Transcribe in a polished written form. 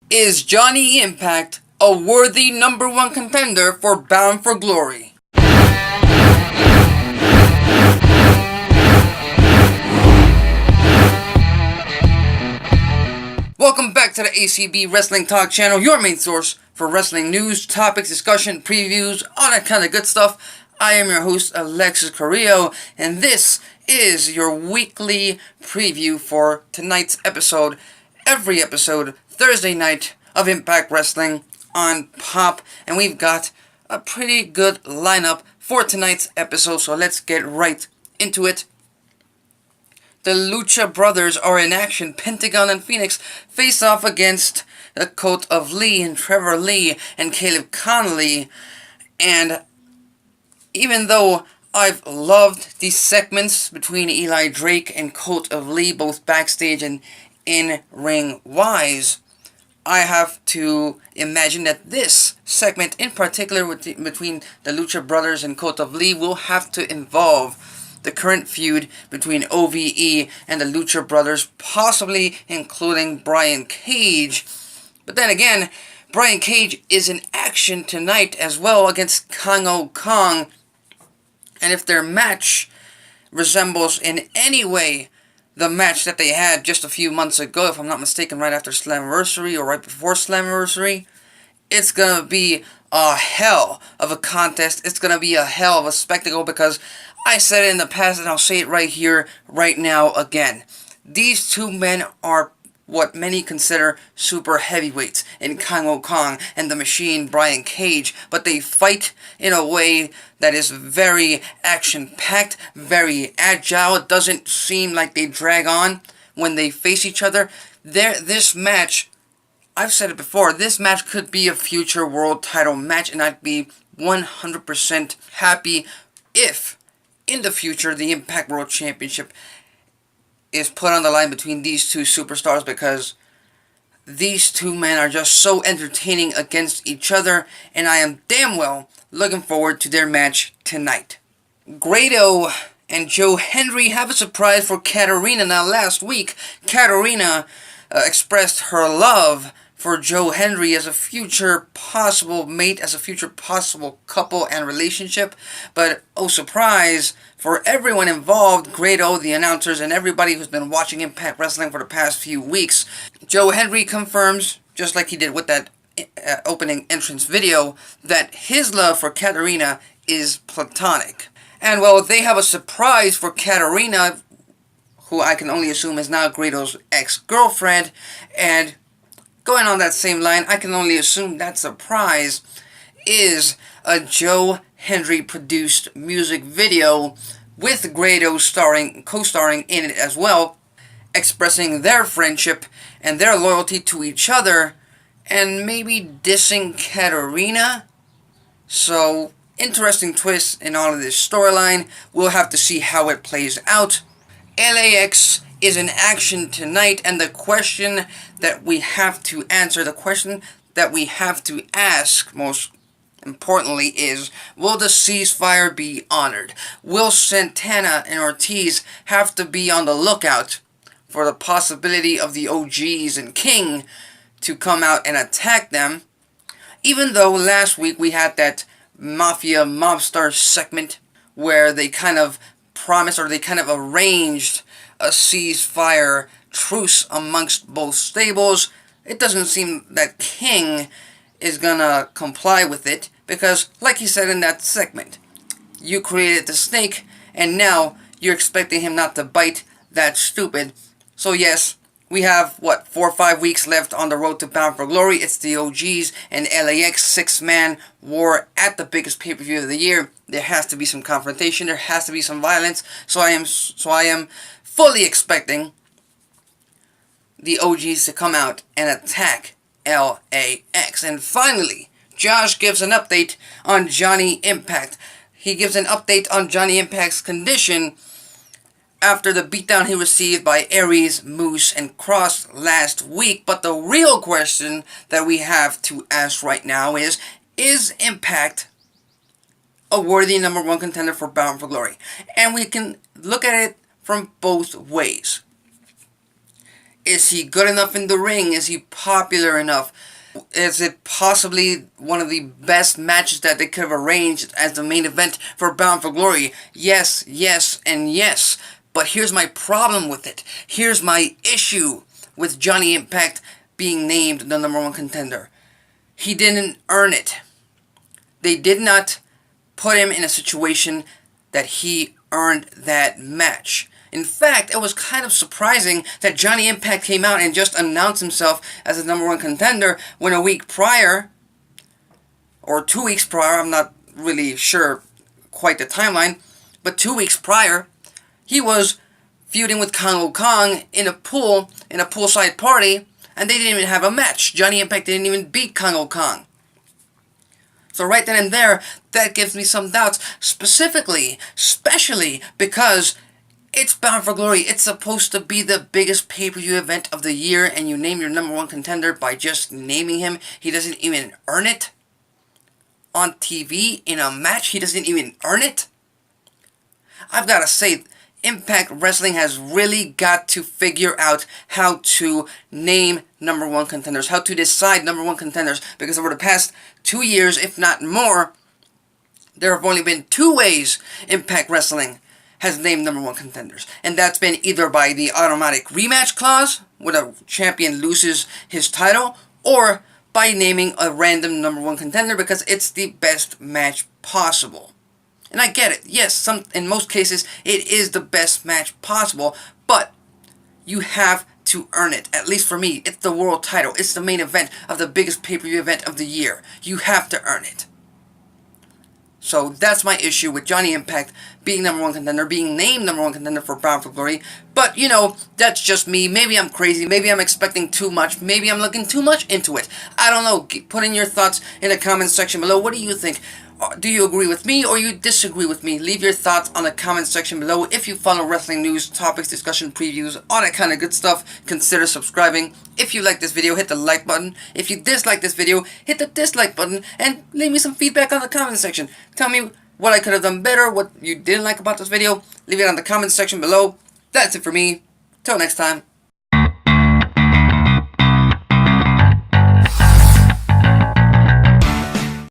Is Johnny Impact a worthy #1 contender for Bound for Glory? Welcome back to the ACB Wrestling Talk channel, your main source for wrestling news, topics, discussion, previews, all that kind of good stuff. I am your host, Alexis Carrillo, and this is your weekly preview for tonight's episode. Every episode, Thursday night of Impact Wrestling on Pop, and we've got a pretty good lineup for tonight's episode, so let's get right into it. The Lucha brothers are in action. Pentagon and Phoenix face off against the Cult of Lee and Trevor Lee and Caleb Connolly. And even though I've loved these segments between Eli Drake and Cult of Lee, both backstage and in-ring wise, I have to imagine that this segment in particular between the Lucha brothers and Cult of Lee will have to involve the current feud between OVE and the Lucha brothers, possibly including Brian Cage. But then again, Brian Cage is in action tonight as well against Kongo Kong. And if their match resembles in any way the match that they had just a few months ago, if I'm not mistaken, right after Slammiversary or right before Slammiversary, it's going to be a hell of a contest. It's going to be a hell of a spectacle, because I said it in the past and I'll say it right here, right now again. These two men are what many consider super heavyweights in Kongo Kong and the Machine Brian Cage, but they fight in a way that is very action-packed, very agile. It doesn't seem like they drag on when they face each other. This match, I've said it before, this match could be a future world title match, and I'd be 100% happy if in the future the Impact World Championship is put on the line between these two superstars, because these two men are just so entertaining against each other, and I am damn well looking forward to their match tonight. Grado and Joe Hendry have a surprise for Katarina. Now, last week, Katarina expressed her love for Joe Hendry as a future possible mate, as a future possible couple and relationship. But, oh surprise, for everyone involved, Grado, the announcers, and everybody who's been watching Impact Wrestling for the past few weeks, Joe Hendry confirms, just like he did with that opening entrance video, that his love for Katarina is platonic. And, well, they have a surprise for Katarina, who I can only assume is now Grado's ex-girlfriend, and going on that same line, I can only assume that surprise is a Joe Hendry produced music video with Grado co-starring in it as well, expressing their friendship and their loyalty to each other, and maybe dissing Katarina. So, interesting twist in all of this storyline. We'll have to see how it plays out. LAX is in action tonight, and the question that we have to answer, the question that we have to ask most importantly is, will the ceasefire be honored? Will Santana and Ortiz have to be on the lookout for the possibility of the OGs and King to come out and attack them? Even though last week we had that Mafia Mobster segment where they kind of promised, or they kind of arranged a ceasefire truce amongst both stables, it doesn't seem that King is gonna comply with it, because, like he said in that segment, you created the snake, and now you're expecting him not to bite. That's stupid. So yes, we have, 4 or 5 weeks left on the road to Bound for Glory. It's the OGs and LAX 6-man war at the biggest pay-per-view of the year. There has to be some confrontation. There has to be some violence. So I am fully expecting the OGs to come out and attack LAX. And finally, Josh gives an update on Johnny Impact. He gives an update on Johnny Impact's condition after the beatdown he received by Aries, Moose, and Cross last week. But the real question that we have to ask right now is Impact a worthy #1 contender for Bound for Glory? And we can look at it from both ways. Is he good enough in the ring? Is he popular enough? Is it possibly one of the best matches that they could have arranged as the main event for Bound for Glory? Yes, yes, and yes. But here's my problem with it. Here's my issue with Johnny Impact being named the #1 contender. He didn't earn it. They did not put him in a situation that he earned that match. In fact, it was kind of surprising that Johnny Impact came out and just announced himself as the #1 contender when a week prior, or 2 weeks prior, I'm not really sure quite the timeline, but 2 weeks prior, he was feuding with Kongo Kong in a poolside party, and they didn't even have a match. Johnny Impact didn't even beat Kongo Kong. So right then and there, that gives me some doubts, especially because it's Bound for Glory. It's supposed to be the biggest pay-per-view event of the year, and you name your #1 contender by just naming him. He doesn't even earn it. On TV, in a match, he doesn't even earn it. I've got to say, Impact Wrestling has really got to figure out how to name #1 contenders, how to decide #1 contenders, because over the past 2 years, if not more, there have only been 2 ways Impact Wrestling has named #1 contenders, and that's been either by the automatic rematch clause, when a champion loses his title, or by naming a random #1 contender because it's the best match possible. And I get it, yes, in most cases, it is the best match possible, but you have to earn it. At least for me, it's the world title. It's the main event of the biggest pay-per-view event of the year. You have to earn it. So that's my issue with Johnny Impact being #1 contender, being named #1 contender for Bound for Glory. But, you know, that's just me. Maybe I'm crazy. Maybe I'm expecting too much. Maybe I'm looking too much into it. I don't know. Put in your thoughts in the comments section below. What do you think? Do you agree with me or you disagree with me? Leave your thoughts on the comment section below. If you follow wrestling news, topics, discussion, previews, all that kind of good stuff, consider subscribing. If you like this video, hit the like button. If you dislike this video, hit the dislike button and leave me some feedback on the comment section. Tell me what I could have done better, what you didn't like about this video. Leave it on the comment section below. That's it for me. Till next time.